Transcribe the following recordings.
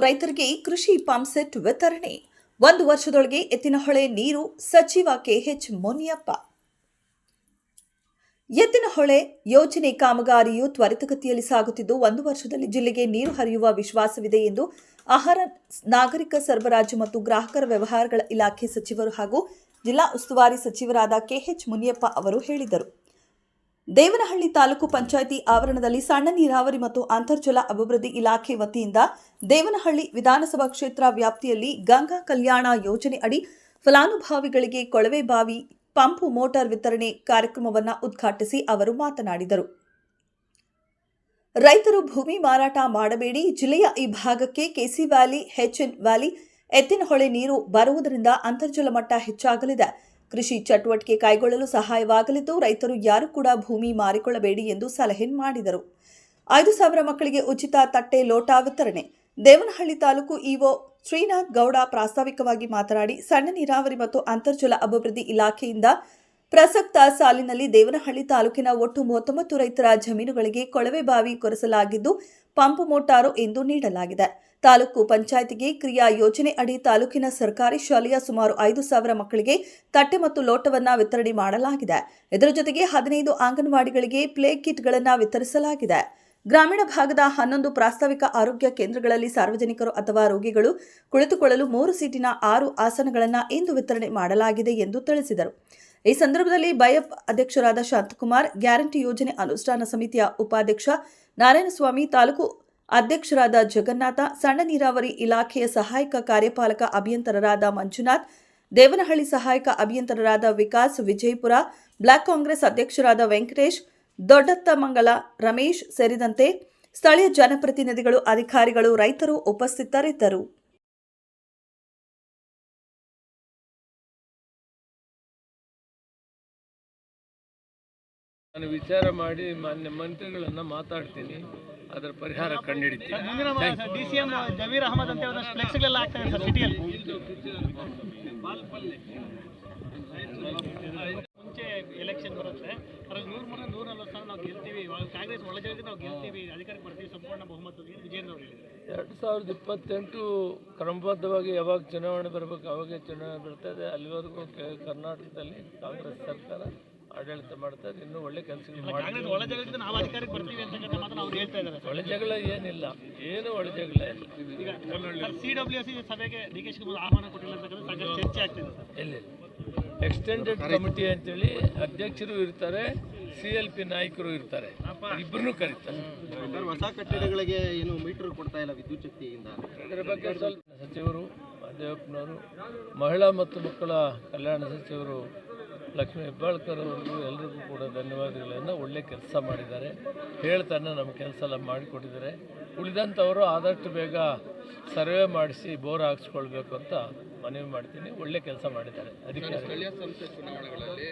ರೈತರಿಗೆ ಕೃಷಿ ಪಂಪ್ಸೆಟ್ ವಿತರಣೆ 1 ವರ್ಷದೊಳಗೆ ಎತ್ತಿನಹೊಳೆ ನೀರು ಸಚಿವ ಕೆಎಚ್ ಮುನಿಯಪ್ಪ. ಎತ್ತಿನಹೊಳೆ ಯೋಜನೆ ಕಾಮಗಾರಿಯು ತ್ವರಿತಗತಿಯಲ್ಲಿ ಸಾಗುತ್ತಿದ್ದು 1 ವರ್ಷದಲ್ಲಿ ಜಿಲ್ಲೆಗೆ ನೀರು ಹರಿಯುವ ವಿಶ್ವಾಸವಿದೆ ಎಂದು ಆಹಾರ, ನಾಗರಿಕ ಸರಬರಾಜು ಮತ್ತು ಗ್ರಾಹಕರ ವ್ಯವಹಾರಗಳ ಇಲಾಖೆ ಸಚಿವರು ಹಾಗೂ ಜಿಲ್ಲಾ ಉಸ್ತುವಾರಿ ಸಚಿವರಾದ ಕೆಎಚ್ ಮುನಿಯಪ್ಪ ಅವರು ಹೇಳಿದರು. ದೇವನಹಳ್ಳಿ ತಾಲೂಕು ಪಂಚಾಯಿತಿ ಆವರಣದಲ್ಲಿ ಸಣ್ಣ ನೀರಾವರಿ ಮತ್ತು ಅಂತರ್ಜಲ ಅಭಿವೃದ್ಧಿ ಇಲಾಖೆ ವತಿಯಿಂದ ದೇವನಹಳ್ಳಿ ವಿಧಾನಸಭಾ ಕ್ಷೇತ್ರ ವ್ಯಾಪ್ತಿಯಲ್ಲಿ ಗಂಗಾ ಕಲ್ಯಾಣ ಯೋಜನೆ ಅಡಿ ಫಲಾನುಭವಿಗಳಿಗೆ ಕೊಳವೆ ಬಾವಿ ಪಂಪ್ ಮೋಟಾರ್ ವಿತರಣೆ ಕಾರ್ಯಕ್ರಮವನ್ನು ಉದ್ಘಾಟಿಸಿ ಅವರು ಮಾತನಾಡಿದರು. ರೈತರು ಭೂಮಿ ಮಾರಾಟ ಮಾಡಬೇಡಿ. ಜಿಲ್ಲೆಯ ಈ ಭಾಗಕ್ಕೆ KC valley, HN valley, Yettinahole ನೀರು ಬರುವುದರಿಂದ ಅಂತರ್ಜಲ ಮಟ್ಟ ಹೆಚ್ಚಾಗಲಿದೆ. ಕೃಷಿ ಚಟುವಟಿಕೆ ಕೈಗೊಳ್ಳಲು ಸಹಾಯವಾಗಲಿದ್ದು ರೈತರು ಯಾರು ಕೂಡ ಭೂಮಿ ಮಾರಿಕೊಳ್ಳಬೇಡಿ ಎಂದು ಸಲಹೆ ಮಾಡಿದರು. 5,000 ಮಕ್ಕಳಿಗೆ ಉಚಿತ ತಟ್ಟೆ ಲೋಟ ವಿತರಣೆ. ದೇವನಹಳ್ಳಿ ತಾಲೂಕು ಇಒ ಶ್ರೀನಾಥ್ ಗೌಡ ಪ್ರಾಸ್ತಾವಿಕವಾಗಿ ಮಾತನಾಡಿ, ಸಣ್ಣ ನೀರಾವರಿ ಮತ್ತು ಅಂತರ್ಜಲ ಅಭಿವೃದ್ಧಿ ಇಲಾಖೆಯಿಂದ ಪ್ರಸಕ್ತ ಸಾಲಿನಲ್ಲಿ ದೇವನಹಳ್ಳಿ ತಾಲೂಕಿನ ಒಟ್ಟು 39 ರೈತರ ಜಮೀನುಗಳಿಗೆ ಕೊಳವೆ ಬಾವಿ ಕೊರೆಸಲಾಗಿದ್ದು ಪಂಪ್ ಮೋಟಾರು ಎಂದು ನೀಡಲಾಗಿದೆ. ತಾಲೂಕು ಪಂಚಾಯಿತಿಗೆ ಕ್ರಿಯಾ ಯೋಜನೆ ಅಡಿ ತಾಲೂಕಿನ ಸರ್ಕಾರಿ ಶಾಲೆಯ ಸುಮಾರು 5,000 ಮಕ್ಕಳಿಗೆ ತಟ್ಟೆ ಮತ್ತು ಲೋಟವನ್ನು ವಿತರಣೆ ಮಾಡಲಾಗಿದೆ. ಇದರ ಜೊತೆಗೆ 15 ಅಂಗನವಾಡಿಗಳಿಗೆ ಪ್ಲೇ ಕಿಟ್ಗಳನ್ನು ವಿತರಿಸಲಾಗಿದೆ. ಗ್ರಾಮೀಣ ಭಾಗದ 11 ಪ್ರಾಸ್ತಾವಿಕ ಆರೋಗ್ಯ ಕೇಂದ್ರಗಳಲ್ಲಿ ಸಾರ್ವಜನಿಕರು ಅಥವಾ ರೋಗಿಗಳು ಕುಳಿತುಕೊಳ್ಳಲು 3 ಸೀಟಿನ 6 ಆಸನಗಳನ್ನು ಇಂದು ವಿತರಣೆ ಮಾಡಲಾಗಿದೆ ಎಂದು ತಿಳಿಸಿದರು. ಈ ಸಂದರ್ಭದಲ್ಲಿ ಬಯಪ್ ಅಧ್ಯಕ್ಷರಾದ ಶಾಂತಕುಮಾರ್, ಗ್ಯಾರಂಟಿ ಯೋಜನೆ ಅನುಷ್ಠಾನ ಸಮಿತಿಯ ಉಪಾಧ್ಯಕ್ಷ ನಾರಾಯಣಸ್ವಾಮಿ, ತಾಲೂಕು ಅಧ್ಯಕ್ಷರಾದ ಜಗನ್ನಾಥ, ಸಣ್ಣ ನೀರಾವರಿ ಇಲಾಖೆಯ ಸಹಾಯಕ ಕಾರ್ಯಪಾಲಕ ಅಭಿಯಂತರರಾದ ಮಂಜುನಾಥ್, ದೇವನಹಳ್ಳಿ ಸಹಾಯಕ ಅಭಿಯಂತರರಾದ ವಿಕಾಸ್, ವಿಜಯಪುರ ಬ್ಲಾಕ್ ಕಾಂಗ್ರೆಸ್ ಅಧ್ಯಕ್ಷರಾದ ವೆಂಕಟೇಶ್, ದೊಡ್ಡತ್ತಮಂಗಲ ರಮೇಶ್ ಸೇರಿದಂತೆ ಸ್ಥಳೀಯ ಜನಪ್ರತಿನಿಧಿಗಳು, ಅಧಿಕಾರಿಗಳು, ರೈತರು ಉಪಸ್ಥಿತರಿದ್ದರು. ನಾನು ವಿಚಾರ ಮಾಡಿ ಮಾನ್ಯ ಮಂತ್ರಿಗಳನ್ನ ಮಾತಾಡ್ತೀನಿ, ಅದರ ಪರಿಹಾರ ಕಂಡುಹಿಡಿತೀನಿ. ಡಿಸಿಎಂ ಜಮೀರ್ ಅಹಮದ್ ಅಂತ ಫ್ಲೆಕ್ಸ್ಗಳೆಲ್ಲ ಆಗ್ತದೆ ಸರ್ ಸಿಟಿಯಲ್ಲಿ. ಮುಂಚೆ ಎಲೆಕ್ಷನ್ ಬರುತ್ತೆ, ಅದ್ರಲ್ಲಿ 100 ಸ್ಥಾನ ನಾವು ಗೆಲ್ತೀವಿ, ಕಾಂಗ್ರೆಸ್ ಒಳಗೆ ನಾವು ಗೆಲ್ತೀವಿ, ಅಧಿಕಾರಕ್ಕೆ ಬರ್ತೀವಿ ಸಂಪೂರ್ಣ ಬಹುಮತದಲ್ಲಿ ವಿಜೇಂದ್ರ ಅವರು ಹೇಳಿದ್ದಾರೆ. 2028 ಕ್ರಮಬದ್ಧವಾಗಿ ಯಾವಾಗ ಚುನಾವಣೆ ಬರಬೇಕು ಅವಾಗೇ ಚುನಾವಣೆ ಬರ್ತದೆ. ಅಲ್ಲಿವರೆಗೂ ಕರ್ನಾಟಕದಲ್ಲಿ ಕಾಂಗ್ರೆಸ್ ಸರ್ಕಾರ ಆಡಳಿತ ಮಾಡ್ತಾರೆ. ಇನ್ನೂ ಒಳ್ಳೆ ಕೆಲಸಗಳು ಮಾಡ್ತಾರೆ. ಒಳ ಜಗಳ ಏನಿಲ್ಲ, ಏನು ಒಳ ಜಗಳ ಈಗ CWC ಸಭೆಗೆ ಡಿ.ಕೆ. ಶಿವಕುಮಾರ್ ಆಹ್ವಾನ ಕೊಟ್ಟಿಲ್ಲ ಅಂತ ಚರ್ಚೆ ಆಗ್ತಿದೆ. ಎಲ್ಲಿ ಎಕ್ಸ್ಟೆಂಡೆಡ್ ಕಮಿಟಿ ಅಂತೇಳಿ ಅಧ್ಯಕ್ಷರು ಇರ್ತಾರೆ, CLP ನಾಯಕರು ಇರ್ತಾರೆ, ಇಬ್ಬರನ್ನೂ ಕರೀತಾರೆ. ಹೊಸ ಕಟ್ಟಡಗಳಿಗೆ ಏನು ಮೀಟರ್ ಕೊಡ್ತಾ ಇಲ್ಲ ವಿದ್ಯುತ್ ಶಕ್ತಿಯಿಂದ, ಇದರ ಬಗ್ಗೆ ಸ್ವಲ್ಪ ಸಚಿವರು ದೇವಪ್ಪನವರು, ಮಹಿಳಾ ಮತ್ತು ಮಕ್ಕಳ ಕಲ್ಯಾಣ ಸಚಿವರು ಲಕ್ಷ್ಮೀ ಹೆಬ್ಬಾಳ್ಕರ್ ಅವರಿಗೂ ಎಲ್ಲರಿಗೂ ಕೂಡ ಧನ್ಯವಾದಗಳನ್ನು. ಒಳ್ಳೆ ಕೆಲಸ ಮಾಡಿದ್ದಾರೆ, ಹೇಳ್ತಾನೆ ನಮ್ಮ ಕೆಲಸ ಎಲ್ಲ ಮಾಡಿಕೊಟ್ಟಿದ್ದಾರೆ. ಉಳಿದಂಥವರು ಆದಷ್ಟು ಬೇಗ ಸರ್ವೆ ಮಾಡಿಸಿ ಬೋರ್ ಹಾಕ್ಸ್ಕೊಳ್ಬೇಕು ಅಂತ ಮನವಿ ಮಾಡ್ತೀನಿ. ಒಳ್ಳೆ ಕೆಲಸ ಮಾಡಿದ್ದಾರೆ ಅಧಿಕಾರಿ. ಸ್ಥಳೀಯ ಸಂಸ್ಥೆ ಚುನಾವಣೆಗಳಲ್ಲಿ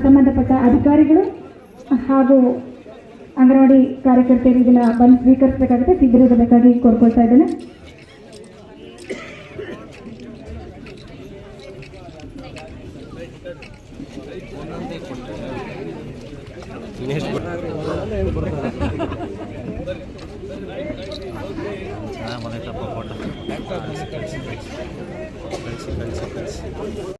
ಸಂಬಂಧಪಟ್ಟ ಅಧಿಕಾರಿಗಳು ಹಾಗೂ ಅಂಗನವಾಡಿ ಕಾರ್ಯಕರ್ತೆಯರು ಇದನ್ನ ಬಂದು ಸ್ವೀಕರಿಸಬೇಕಾಗುತ್ತೆ. ಶೀಘ್ರಬೇಕಾಗಿ ಕೋರ್ಕೊಳ್ತಾ ಇದ್ದೇನೆ. ಫೋಟೋ